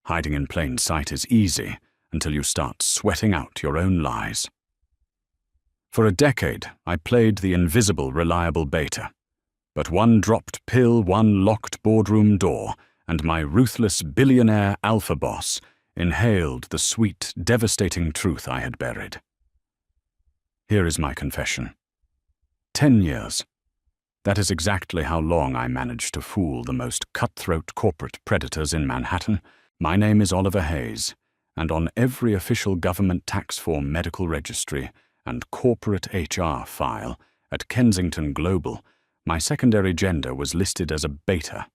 Hiding in plain sight is easy until you start sweating out your own lies. For a decade, I played the invisible, reliable beta. But one dropped pill, one locked boardroom door, and my ruthless billionaire alpha boss inhaled the sweet, devastating truth I had buried. Here is my confession. 10 years. That is exactly how long I managed to fool the most cutthroat corporate predators in Manhattan. My name is Oliver Hayes, and on every official government tax form medical registry and corporate HR file at Kensington Global, my secondary gender was listed as a beta.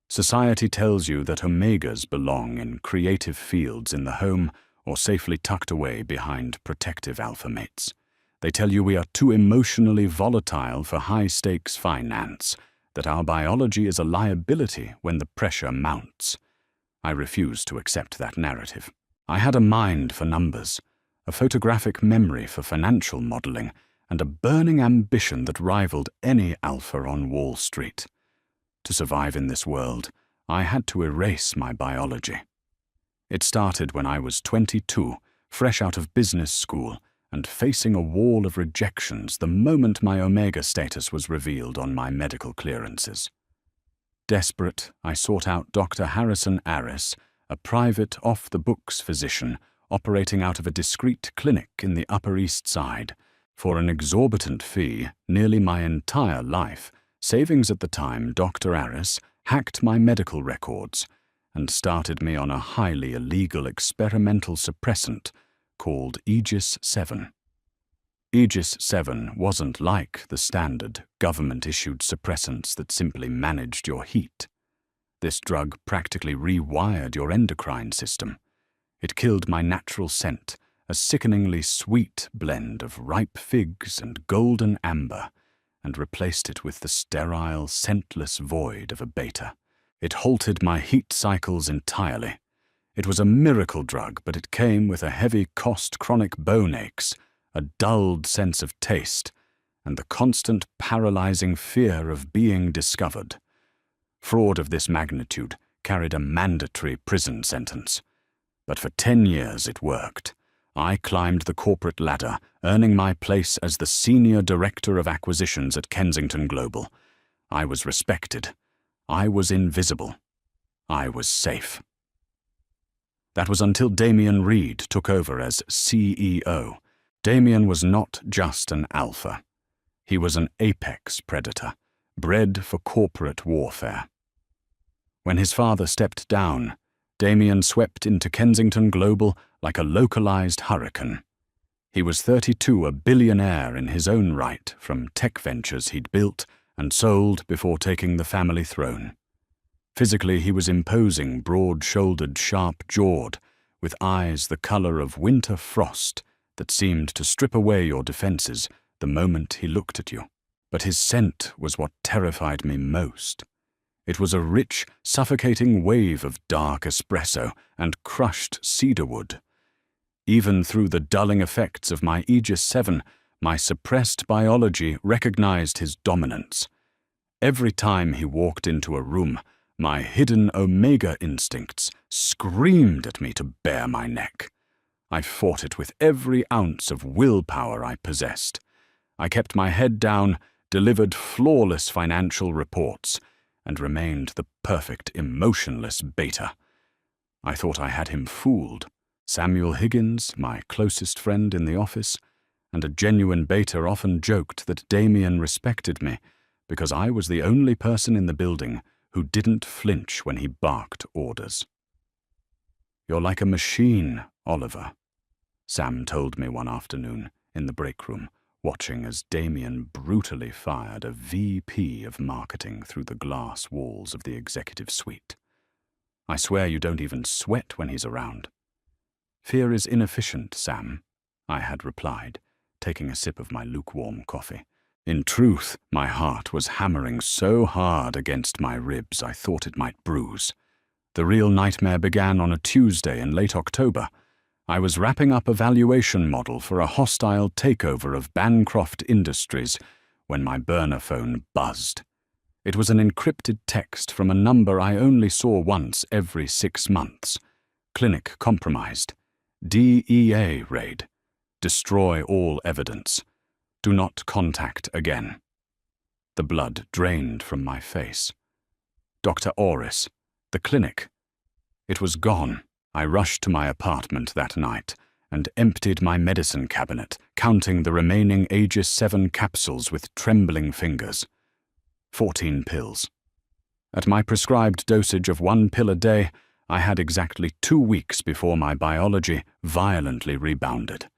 Society tells you that omegas belong in creative fields in the home or safely tucked away behind protective alpha mates. They tell you we are too emotionally volatile for high-stakes finance, that our biology is a liability when the pressure mounts. I refuse to accept that narrative. I had a mind for numbers, a photographic memory for financial modeling, and a burning ambition that rivaled any alpha on Wall Street. To survive in this world, I had to erase my biology. It started when I was 22, fresh out of business school, and facing a wall of rejections the moment my omega status was revealed on my medical clearances. Desperate, I sought out Dr. Harrison Arris, a private, off-the-books physician operating out of a discreet clinic in the Upper East Side. For an exorbitant fee, nearly my entire life, savings at the time, Dr. Arris hacked my medical records and started me on a highly illegal experimental suppressant called Aegis 7. Aegis 7 wasn't like the standard government-issued suppressants that simply managed your heat. This drug practically rewired your endocrine system. It killed my natural scent, a sickeningly sweet blend of ripe figs and golden amber, and replaced it with the sterile, scentless void of a beta. It halted my heat cycles entirely. It was a miracle drug, but it came with a heavy-cost chronic bone aches, a dulled sense of taste, and the constant paralyzing fear of being discovered. Fraud of this magnitude carried a mandatory prison sentence. But for 10 years it worked. I climbed the corporate ladder, earning my place as the Senior Director of Acquisitions at Kensington Global. I was respected. I was invisible. I was safe. That was until Damian Reed took over as CEO. Damian was not just an alpha. He was an apex predator, bred for corporate warfare. When his father stepped down, Damian swept into Kensington Global like a localized hurricane. He was 32, a billionaire in his own right from tech ventures he'd built and sold before taking the family throne. Physically, he was imposing, broad-shouldered, sharp-jawed, with eyes the color of winter frost that seemed to strip away your defenses the moment he looked at you. But his scent was what terrified me most. It was a rich, suffocating wave of dark espresso and crushed cedarwood. Even through the dulling effects of my Aegis 7, my suppressed biology recognized his dominance. Every time he walked into a room, my hidden omega instincts screamed at me to bare my neck. I fought it with every ounce of willpower I possessed. I kept my head down, delivered flawless financial reports, and remained the perfect emotionless beta. I thought I had him fooled. Samuel Higgins, my closest friend in the office, and a genuine beta often joked that Damian respected me because I was the only person in the building who didn't flinch when he barked orders. "You're like a machine, Oliver," Sam told me one afternoon in the break room, watching as Damian brutally fired a VP of marketing through the glass walls of the executive suite. "I swear you don't even sweat when he's around." "Fear is inefficient, Sam," I had replied, taking a sip of my lukewarm coffee. In truth, my heart was hammering so hard against my ribs I thought it might bruise. The real nightmare began on a Tuesday in late October. I was wrapping up a valuation model for a hostile takeover of Bancroft Industries when my burner phone buzzed. It was an encrypted text from a number I only saw once every 6 months. Clinic compromised. DEA raid. Destroy all evidence. Do not contact again. The blood drained from my face. Dr. Orris. The clinic. It was gone. I rushed to my apartment that night and emptied my medicine cabinet, counting the remaining Aegis 7 capsules with trembling fingers. 14 pills. At my prescribed dosage of 1 pill a day, I had exactly 2 weeks before my biology violently rebounded.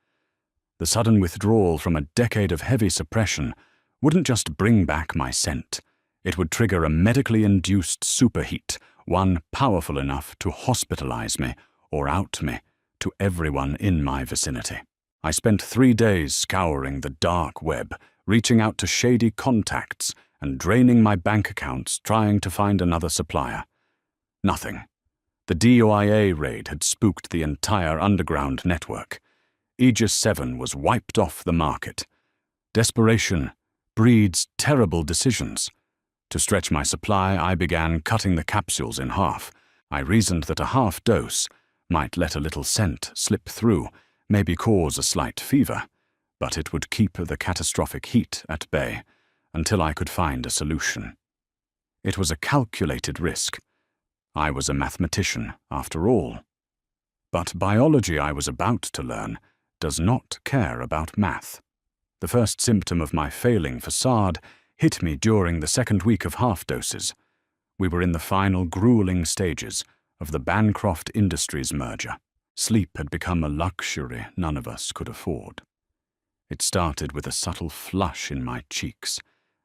The sudden withdrawal from a decade of heavy suppression wouldn't just bring back my scent. It would trigger a medically induced superheat, one powerful enough to hospitalize me or out me to everyone in my vicinity. I spent 3 days scouring the dark web, reaching out to shady contacts and draining my bank accounts trying to find another supplier. Nothing. The DOIA raid had spooked the entire underground network. Aegis 7 was wiped off the market. Desperation breeds terrible decisions. To stretch my supply, I began cutting the capsules in half. I reasoned that a half dose might let a little scent slip through, maybe cause a slight fever, but it would keep the catastrophic heat at bay until I could find a solution. It was a calculated risk. I was a mathematician, after all. But biology, I was about to learn, does not care about math. The first symptom of my failing facade hit me during the second week of half-doses. We were in the final grueling stages of the Bancroft Industries merger. Sleep had become a luxury none of us could afford. It started with a subtle flush in my cheeks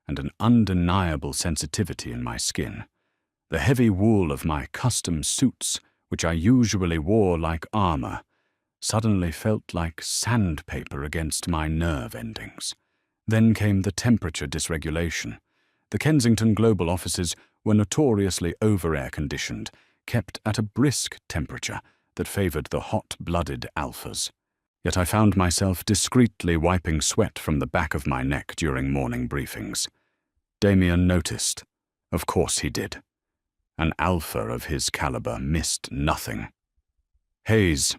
and an undeniable sensitivity in my skin. The heavy wool of my custom suits, which I usually wore like armor, suddenly felt like sandpaper against my nerve endings. Then came the temperature dysregulation. The Kensington Global offices were notoriously over-air-conditioned, kept at a brisk temperature that favored the hot-blooded alphas. Yet I found myself discreetly wiping sweat from the back of my neck during morning briefings. Damien noticed. Of course he did. An alpha of his caliber missed nothing. Hayes.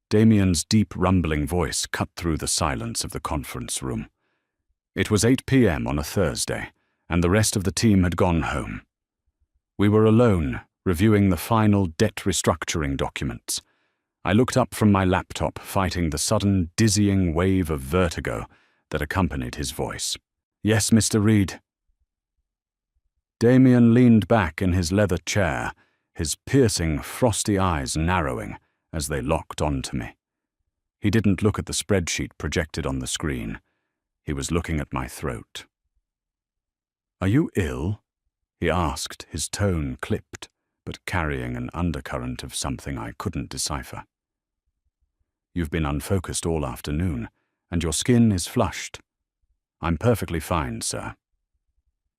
Damien's deep rumbling voice cut through the silence of the conference room. It was 8 p.m. on a Thursday, and the rest of the team had gone home. We were alone, reviewing the final debt restructuring documents. I looked up from my laptop, fighting the sudden, dizzying wave of vertigo that accompanied his voice. "Yes, Mr. Reed." Damien leaned back in his leather chair, his piercing, frosty eyes narrowing as they locked onto me. He didn't look at the spreadsheet projected on the screen. He was looking at my throat. "Are you ill?" he asked, his tone clipped, but carrying an undercurrent of something I couldn't decipher. "You've been unfocused all afternoon, and your skin is flushed." "I'm perfectly fine, sir."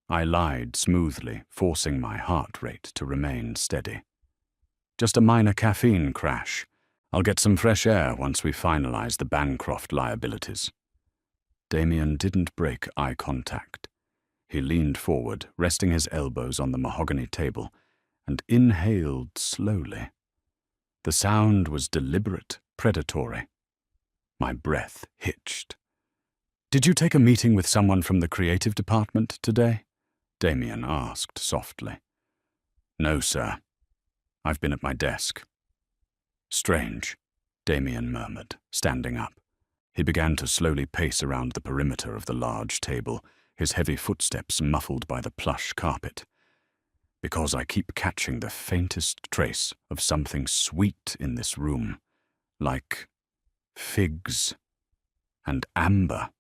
I lied smoothly, forcing my heart rate to remain steady. "Just a minor caffeine crash. I'll get some fresh air once we finalize the Bancroft liabilities." Damien didn't break eye contact. He leaned forward, resting his elbows on the mahogany table, and inhaled slowly. The sound was deliberate, predatory. My breath hitched. "Did you take a meeting with someone from the creative department today?" Damien asked softly. "No, sir. I've been at my desk." "Strange," Damien murmured, standing up. He began to slowly pace around the perimeter of the large table, his heavy footsteps muffled by the plush carpet. "Because I keep catching the faintest trace of something sweet in this room, like figs and amber."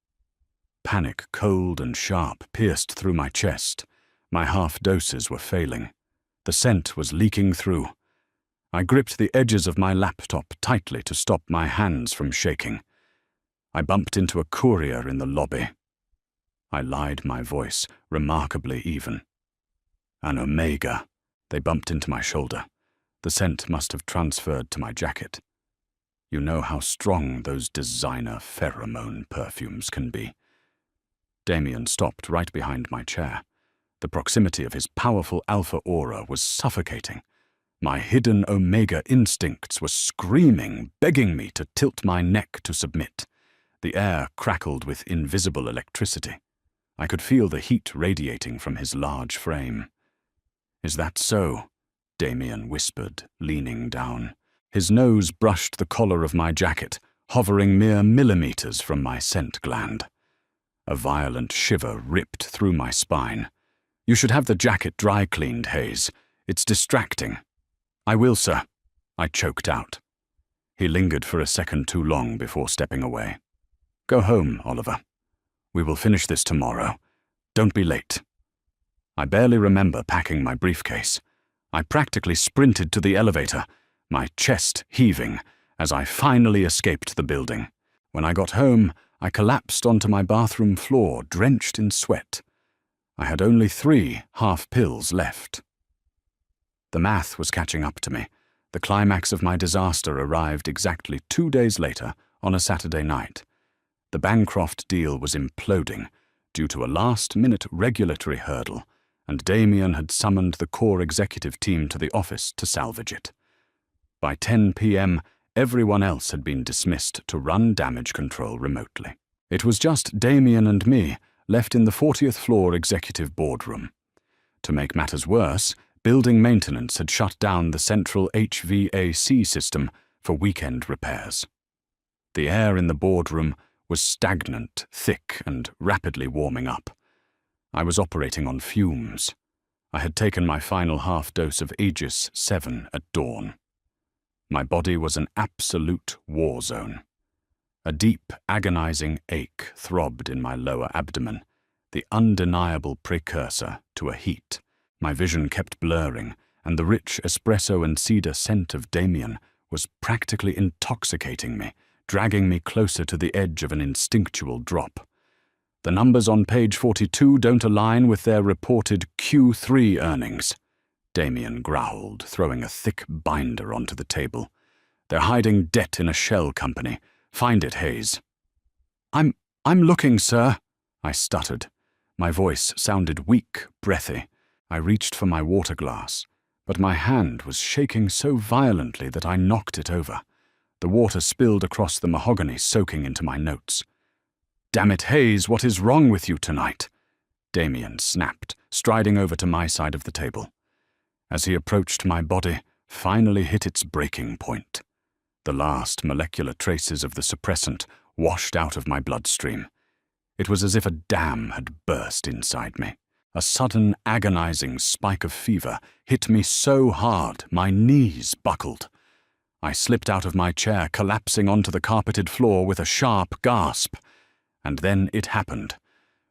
Panic, cold and sharp, pierced through my chest. My half-doses were failing. The scent was leaking through. I gripped the edges of my laptop tightly to stop my hands from shaking. I bumped into a courier in the lobby. I lied my voice, remarkably even. "An Omega." They bumped into my shoulder. The scent must have transferred to my jacket. You know how strong those designer pheromone perfumes can be. Damien stopped right behind my chair. The proximity of his powerful alpha aura was suffocating. My hidden Omega instincts were screaming, begging me to tilt my neck to submit. The air crackled with invisible electricity. I could feel the heat radiating from his large frame. "Is that so?" Damien whispered, leaning down. His nose brushed the collar of my jacket, hovering mere millimeters from my scent gland. A violent shiver ripped through my spine. "You should have the jacket dry cleaned, Hayes. It's distracting." "I will, sir," I choked out. He lingered for a second too long before stepping away. "Go home, Oliver. We will finish this tomorrow. Don't be late." I barely remember packing my briefcase. I practically sprinted to the elevator, my chest heaving, as I finally escaped the building. When I got home, I collapsed onto my bathroom floor, drenched in sweat. I had only 3 half pills left. The math was catching up to me. The climax of my disaster arrived exactly 2 days later, on a Saturday night. The Bancroft deal was imploding due to a last-minute regulatory hurdle, and Damien had summoned the core executive team to the office to salvage it. By 10 p.m., everyone else had been dismissed to run damage control remotely. It was just Damien and me left in the 40th floor executive boardroom. To make matters worse, building maintenance had shut down the central HVAC system for weekend repairs. The air in the boardroom was stagnant, thick, and rapidly warming up. I was operating on fumes. I had taken my final half dose of Aegis 7 at dawn. My body was an absolute war zone. A deep, agonizing ache throbbed in my lower abdomen, the undeniable precursor to a heat. My vision kept blurring, and the rich espresso and cedar scent of Damien was practically intoxicating me, dragging me closer to the edge of an instinctual drop. The numbers on page 42 don't align with their reported Q3 earnings, Damien growled, throwing a thick binder onto the table. "They're hiding debt in a shell company. Find it, Hayes." I'm looking, sir," I stuttered. My voice sounded weak, breathy. I reached for my water glass, but my hand was shaking so violently that I knocked it over. The water spilled across the mahogany, soaking into my notes. "Damn it, Hayes, what is wrong with you tonight?" Damien snapped, striding over to my side of the table. As he approached, my body finally hit its breaking point. The last molecular traces of the suppressant washed out of my bloodstream. It was as if a dam had burst inside me. A sudden, agonizing spike of fever hit me so hard my knees buckled. I slipped out of my chair, collapsing onto the carpeted floor with a sharp gasp. And then it happened.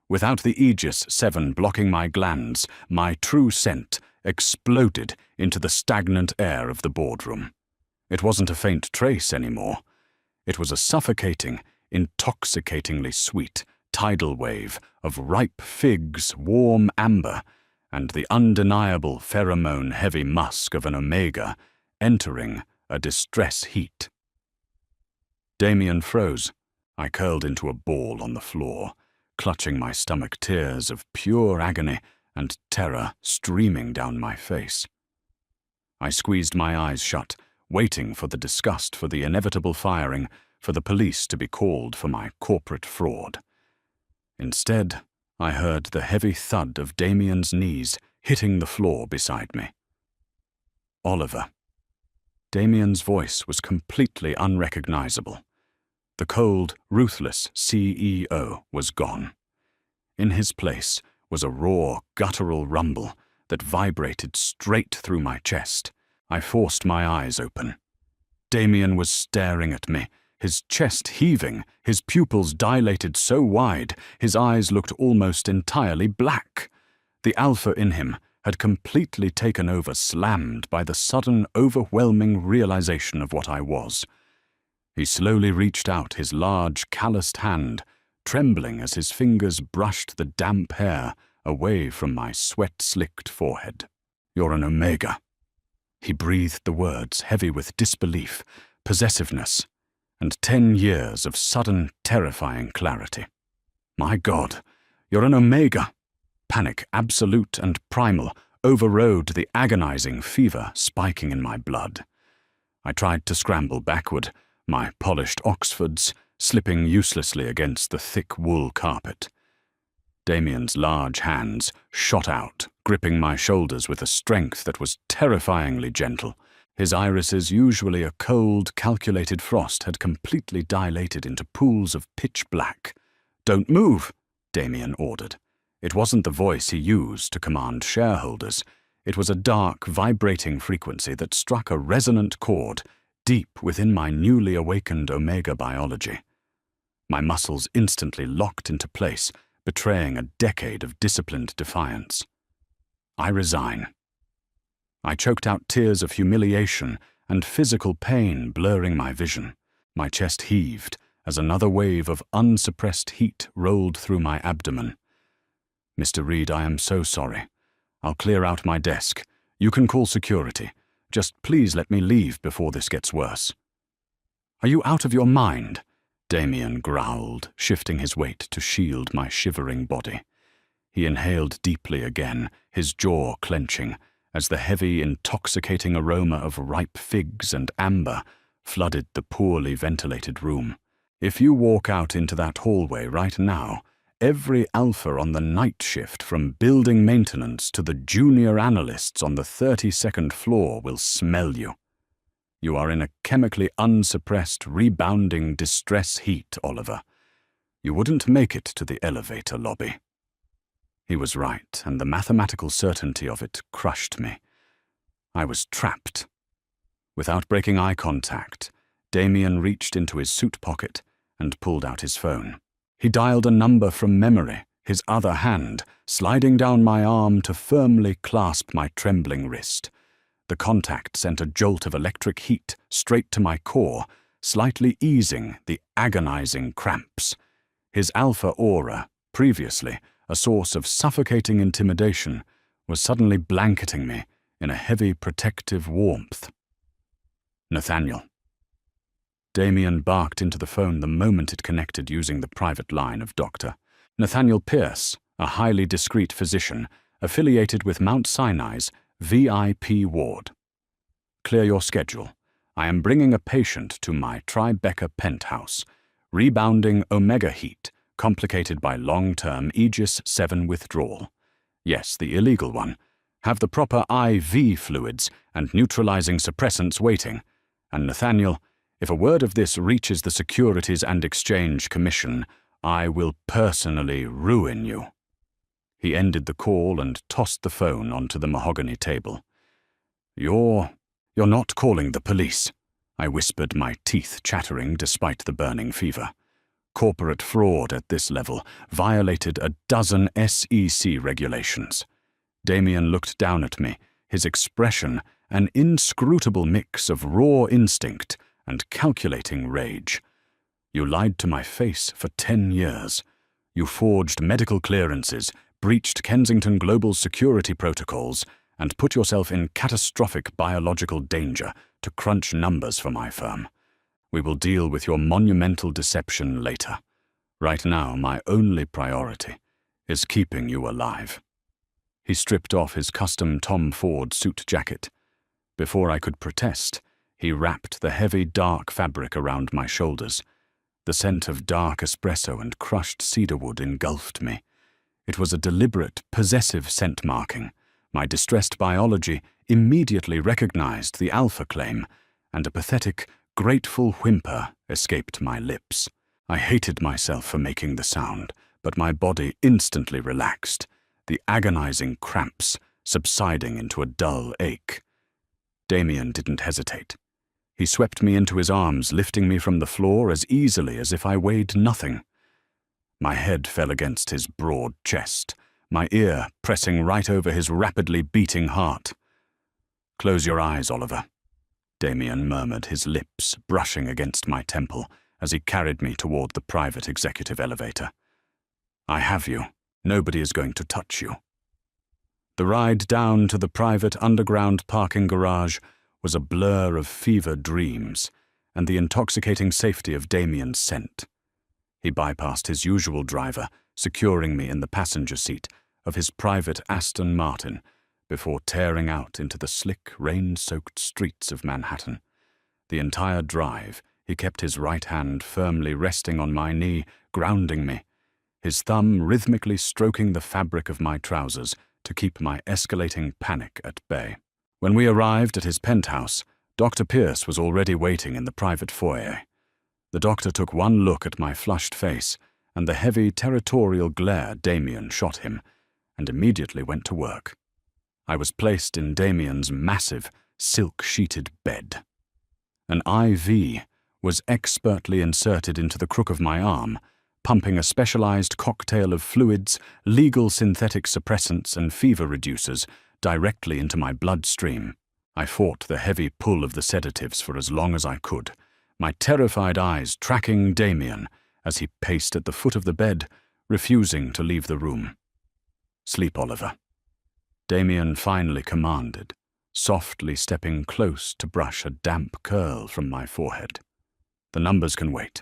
Without the Aegis 7 blocking my glands, my true scent exploded into the stagnant air of the boardroom. It wasn't a faint trace anymore. It was a suffocating, intoxicatingly sweet tidal wave of ripe figs, warm amber, and the undeniable pheromone-heavy musk of an Omega entering a distress heat. Damien froze. I curled into a ball on the floor, clutching my stomach, tears of pure agony and terror streaming down my face. I squeezed my eyes shut, waiting for the disgust, for the inevitable firing, for the police to be called for my corporate fraud. Instead, I heard the heavy thud of Damien's knees hitting the floor beside me. "Oliver." Damien's voice was completely unrecognizable. The cold, ruthless CEO was gone. In his place was a raw, guttural rumble that vibrated straight through my chest. I forced my eyes open. Damien was staring at me, his chest heaving, his pupils dilated so wide, his eyes looked almost entirely black. The alpha in him had completely taken over, slammed by the sudden, overwhelming realization of what I was. He slowly reached out his large, calloused hand, trembling as his fingers brushed the damp hair away from my sweat-slicked forehead. "You're an Omega." He breathed the words, heavy with disbelief, possessiveness, and 10 years of sudden, terrifying clarity. "My God, you're an Omega. Panic, absolute and primal, overrode the agonizing fever spiking in my blood. I tried to scramble backward, my polished Oxfords slipping uselessly against the thick wool carpet. Damien's large hands shot out, gripping my shoulders with a strength that was terrifyingly gentle. His irises, usually a cold, calculated frost, had completely dilated into pools of pitch black. "Don't move," Damien ordered. It wasn't the voice he used to command shareholders. It was a dark, vibrating frequency that struck a resonant chord deep within my newly awakened Omega biology. My muscles instantly locked into place, betraying a decade of disciplined defiance. "I resign." I choked out tears of humiliation and physical pain blurring my vision. My chest heaved as another wave of unsuppressed heat rolled through my abdomen. "Mr. Reed, I am so sorry. I'll clear out my desk. You can call security. Just please let me leave before this gets worse." "Are you out of your mind?" Damien growled, shifting his weight to shield my shivering body. He inhaled deeply again, his jaw clenching, as the heavy, intoxicating aroma of ripe figs and amber flooded the poorly ventilated room. "If you walk out into that hallway right now, every alpha on the night shift, from building maintenance to the junior analysts on the 32nd floor, will smell you. You are in a chemically unsuppressed, rebounding distress heat, Oliver. You wouldn't make it to the elevator lobby." He was right, and the mathematical certainty of it crushed me. I was trapped. Without breaking eye contact, Damien reached into his suit pocket and pulled out his phone. He dialed a number from memory, his other hand sliding down my arm to firmly clasp my trembling wrist. The contact sent a jolt of electric heat straight to my core, slightly easing the agonizing cramps. His alpha aura, previously a source of suffocating intimidation, was suddenly blanketing me in a heavy protective warmth. "Nathaniel." Damien barked into the phone the moment it connected using the private line of Dr. Nathaniel Pierce, a highly discreet physician affiliated with Mount Sinai's VIP ward. "Clear your schedule. I am bringing a patient to my Tribeca penthouse. Rebounding omega heat, complicated by long-term Aegis 7 withdrawal. Yes, the illegal one. Have the proper IV fluids and neutralizing suppressants waiting. And Nathaniel, if a word of this reaches the Securities and Exchange Commission, I will personally ruin you." He ended the call and tossed the phone onto the mahogany table. You're not calling the police," I whispered, my teeth chattering despite the burning fever. Corporate fraud at this level violated a dozen SEC regulations. Damien looked down at me, his expression an inscrutable mix of raw instinct and calculating rage. "You lied to my face for 10 years. You forged medical clearances, breached Kensington Global's security protocols, and put yourself in catastrophic biological danger to crunch numbers for my firm. We will deal with your monumental deception later. Right now, my only priority is keeping you alive." He stripped off his custom Tom Ford suit jacket. Before I could protest, he wrapped the heavy, dark fabric around my shoulders. The scent of dark espresso and crushed cedarwood engulfed me. It was a deliberate, possessive scent marking. My distressed biology immediately recognized the alpha claim, and a pathetic, grateful whimper escaped my lips. I hated myself for making the sound, but my body instantly relaxed, the agonizing cramps subsiding into a dull ache. Damien didn't hesitate. He swept me into his arms, lifting me from the floor as easily as if I weighed nothing. My head fell against his broad chest, my ear pressing right over his rapidly beating heart. "Close your eyes, Oliver," Damien murmured, his lips brushing against my temple as he carried me toward the private executive elevator. "I have you. Nobody is going to touch you." The ride down to the private underground parking garage was a blur of fevered dreams and the intoxicating safety of Damien's scent. He bypassed his usual driver, securing me in the passenger seat of his private Aston Martin, before tearing out into the slick, rain-soaked streets of Manhattan. The entire drive, he kept his right hand firmly resting on my knee, grounding me, his thumb rhythmically stroking the fabric of my trousers to keep my escalating panic at bay. When we arrived at his penthouse, Dr. Pierce was already waiting in the private foyer. The doctor took one look at my flushed face and the heavy territorial glare Damien shot him, and immediately went to work. I was placed in Damien's massive, silk-sheeted bed. An IV was expertly inserted into the crook of my arm, pumping a specialized cocktail of fluids, legal synthetic suppressants, and fever reducers directly into my bloodstream. I fought the heavy pull of the sedatives for as long as I could, my terrified eyes tracking Damien as he paced at the foot of the bed, refusing to leave the room. "Sleep, Oliver," Damien finally commanded, softly stepping close to brush a damp curl from my forehead. "The numbers can wait."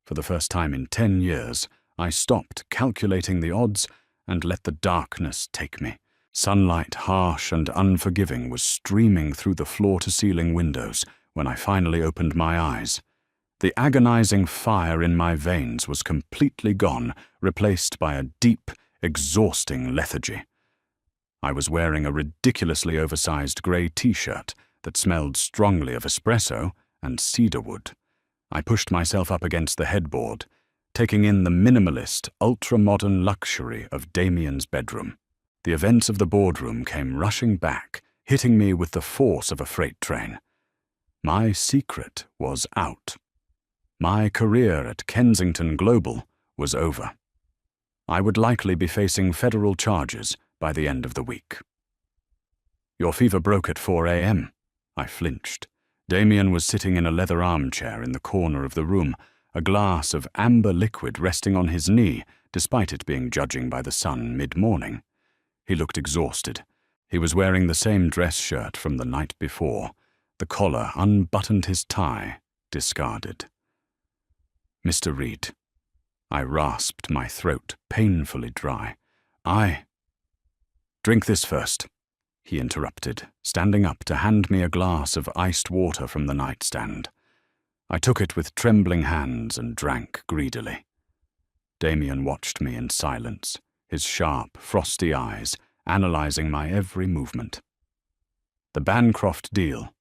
For the first time in 10 years, I stopped calculating the odds and let the darkness take me. Sunlight, harsh and unforgiving, was streaming through the floor-to-ceiling windows when I finally opened my eyes. The agonizing fire in my veins was completely gone, replaced by a deep, exhausting lethargy. I was wearing a ridiculously oversized grey t-shirt that smelled strongly of espresso and cedarwood. I pushed myself up against the headboard, taking in the minimalist, ultra-modern luxury of Damien's bedroom. The events of the boardroom came rushing back, hitting me with the force of a freight train. My secret was out. My career at Kensington Global was over. I would likely be facing federal charges by the end of the week. "Your fever broke at 4 a.m. I flinched. Damien was sitting in a leather armchair in the corner of the room, a glass of amber liquid resting on his knee, despite it being judging by the sun mid-morning. He looked exhausted. He was wearing the same dress shirt from the night before. The collar unbuttoned, his tie discarded. "Mr. Reed." I rasped, my throat painfully dry. "Drink this first," he interrupted, standing up to hand me a glass of iced water from the nightstand. I took it with trembling hands and drank greedily. Damien watched me in silence, his sharp, frosty eyes analyzing my every movement. "The Bancroft deal."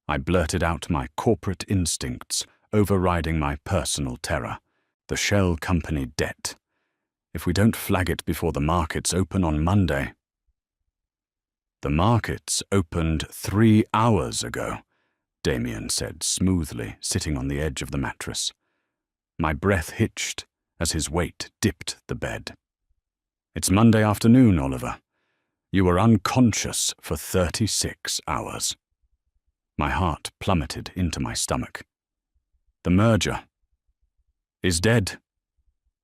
I blurted out, my corporate instincts overriding my personal terror. "The shell company debt. If we don't flag it before the markets open on Monday." "The markets opened 3 hours ago," Damien said smoothly, sitting on the edge of the mattress. My breath hitched as his weight dipped the bed. "It's Monday afternoon, Oliver. You were unconscious for 36 hours. My heart plummeted into my stomach. "The merger is dead,"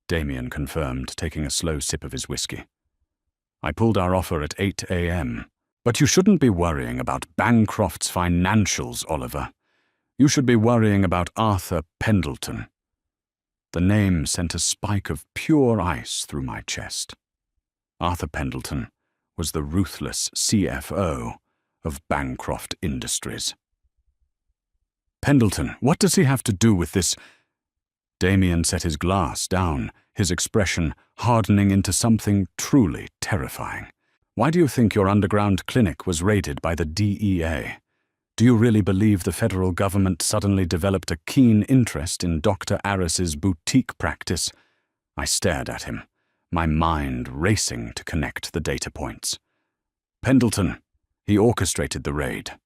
Damien confirmed, taking a slow sip of his whiskey. "I pulled our offer at 8 a.m. But you shouldn't be worrying about Bancroft's financials, Oliver. You should be worrying about Arthur Pendleton." The name sent a spike of pure ice through my chest. Arthur Pendleton was the ruthless CFO of Bancroft Industries. "Pendleton, what does he have to do with this?" Damien set his glass down, his expression hardening into something truly terrifying. "Why do you think your underground clinic was raided by the DEA? Do you really believe the federal government suddenly developed a keen interest in Dr. Arris's boutique practice?" I stared at him, my mind racing to connect the data points. "Pendleton, he orchestrated the raid.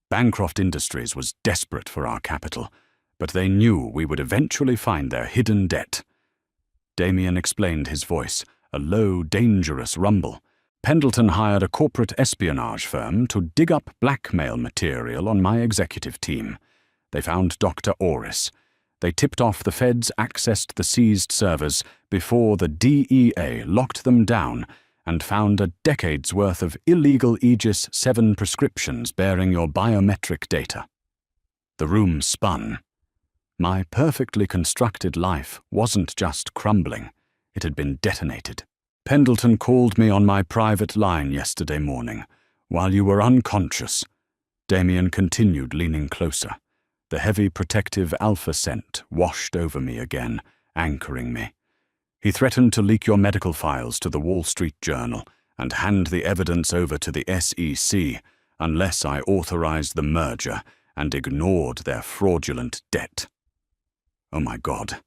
Bancroft Industries was desperate for our capital, but they knew we would eventually find their hidden debt." Damien explained, his voice a low, dangerous rumble. "Pendleton hired a corporate espionage firm to dig up blackmail material on my executive team. They found Dr. Orris. They tipped off the feds, accessed the seized servers before the DEA locked them down, and found a decade's worth of illegal Aegis 7 prescriptions bearing your biometric data." The room spun. My perfectly constructed life wasn't just crumbling, it had been detonated. Pendleton called me on my private line yesterday morning, while you were unconscious. Damien continued, leaning closer. The heavy protective alpha scent washed over me again, anchoring me. He threatened to leak your medical files to the Wall Street Journal and hand the evidence over to the SEC unless I authorized the merger and ignored their fraudulent debt. Oh my God,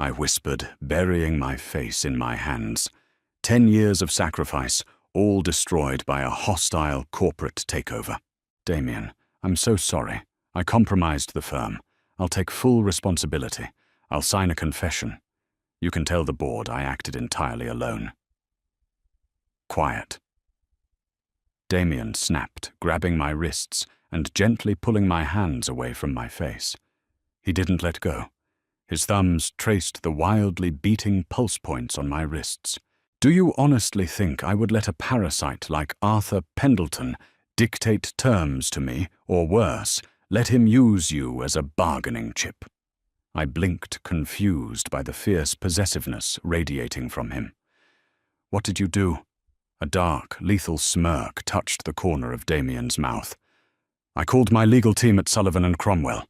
I whispered, burying my face in my hands. 10 years of sacrifice, all destroyed by a hostile corporate takeover. Damien, I'm so sorry. I compromised the firm. I'll take full responsibility. I'll sign a confession. You can tell the board I acted entirely alone. Quiet. Damien snapped, grabbing my wrists and gently pulling my hands away from my face. He didn't let go. His thumbs traced the wildly beating pulse points on my wrists. Do you honestly think I would let a parasite like Arthur Pendleton dictate terms to me, or worse, let him use you as a bargaining chip? I blinked, confused by the fierce possessiveness radiating from him. What did you do? A dark, lethal smirk touched the corner of Damien's mouth. I called my legal team at Sullivan & Cromwell.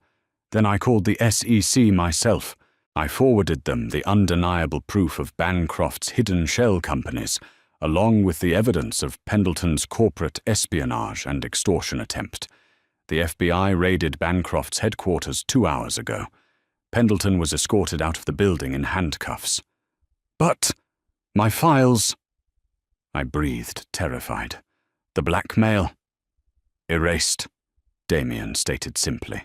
Then I called the SEC myself. I forwarded them the undeniable proof of Bancroft's hidden shell companies, along with the evidence of Pendleton's corporate espionage and extortion attempt. The FBI raided Bancroft's headquarters 2 hours ago. Pendleton was escorted out of the building in handcuffs. But my files... I breathed, terrified. The blackmail? Erased, Damien stated simply.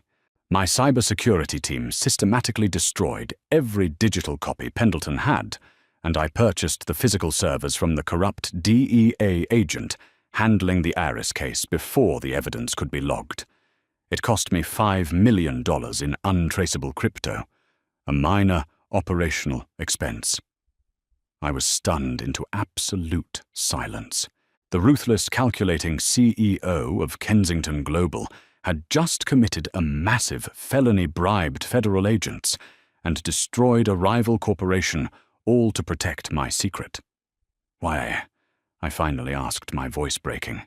My cybersecurity team systematically destroyed every digital copy Pendleton had, and I purchased the physical servers from the corrupt DEA agent handling the heirs case before the evidence could be logged. It cost me $5 million in untraceable crypto, a minor operational expense. I was stunned into absolute silence. The ruthless, calculating CEO of Kensington Global had just committed a massive felony, bribed federal agents, and destroyed a rival corporation, all to protect my secret. Why? I finally asked, my voice breaking.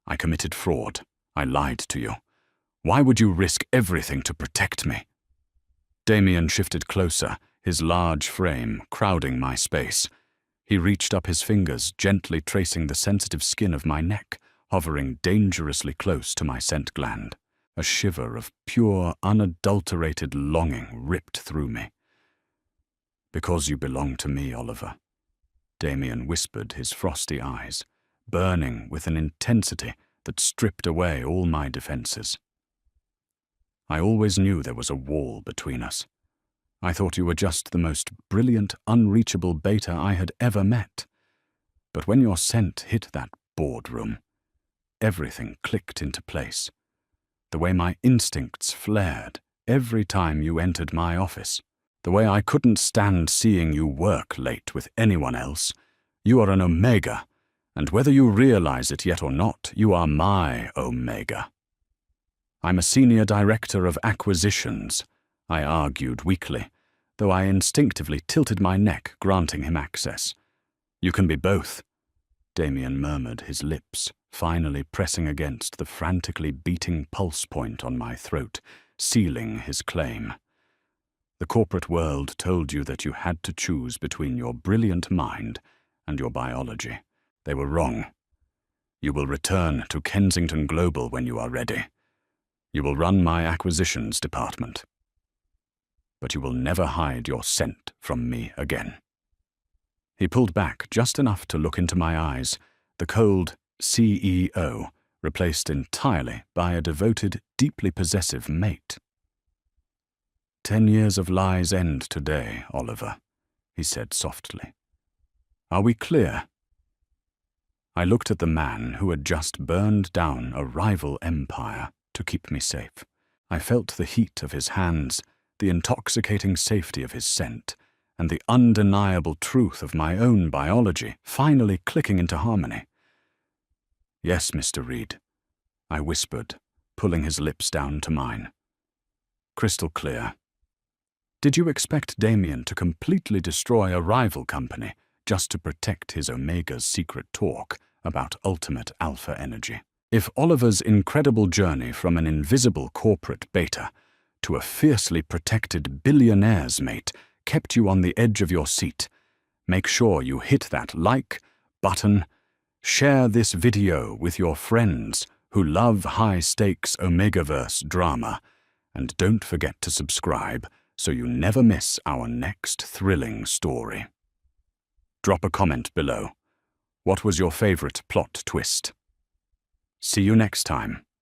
I committed fraud. I lied to you. Why would you risk everything to protect me? Damien shifted closer, his large frame crowding my space. He reached up his fingers, gently tracing the sensitive skin of my neck, hovering dangerously close to my scent gland. A shiver of pure, unadulterated longing ripped through me. Because you belong to me, Oliver, Damien whispered, his frosty eyes burning with an intensity that stripped away all my defenses. I always knew there was a wall between us. I thought you were just the most brilliant, unreachable beta I had ever met. But when your scent hit that boardroom, everything clicked into place. The way my instincts flared every time you entered my office. The way I couldn't stand seeing you work late with anyone else. You are an Omega, and whether you realize it yet or not, you are my Omega. I'm a senior director of acquisitions, I argued weakly, though I instinctively tilted my neck, granting him access. You can be both, Damien murmured, his lips finally pressing against the frantically beating pulse point on my throat, sealing his claim. The corporate world told you that you had to choose between your brilliant mind and your biology. They were wrong. You will return to Kensington Global when you are ready. You will run my acquisitions department. But you will never hide your scent from me again. He pulled back just enough to look into my eyes, the cold CEO replaced entirely by a devoted, deeply possessive mate. 10 years of lies end today, Oliver, he said softly. Are we clear? I looked at the man who had just burned down a rival empire to keep me safe. I felt the heat of his hands, the intoxicating safety of his scent, and the undeniable truth of my own biology finally clicking into harmony. Yes, Mr. Reed, I whispered, pulling his lips down to mine. Crystal clear. Did you expect Damien to completely destroy a rival company just to protect his Omega's secret talk about ultimate alpha energy. If Oliver's incredible journey from an invisible corporate beta to a fiercely protected billionaire's mate kept you on the edge of your seat, make sure you hit that like button, share this video with your friends who love high-stakes Omegaverse drama, and don't forget to subscribe so you never miss our next thrilling story. Drop a comment below. What was your favorite plot twist? See you next time.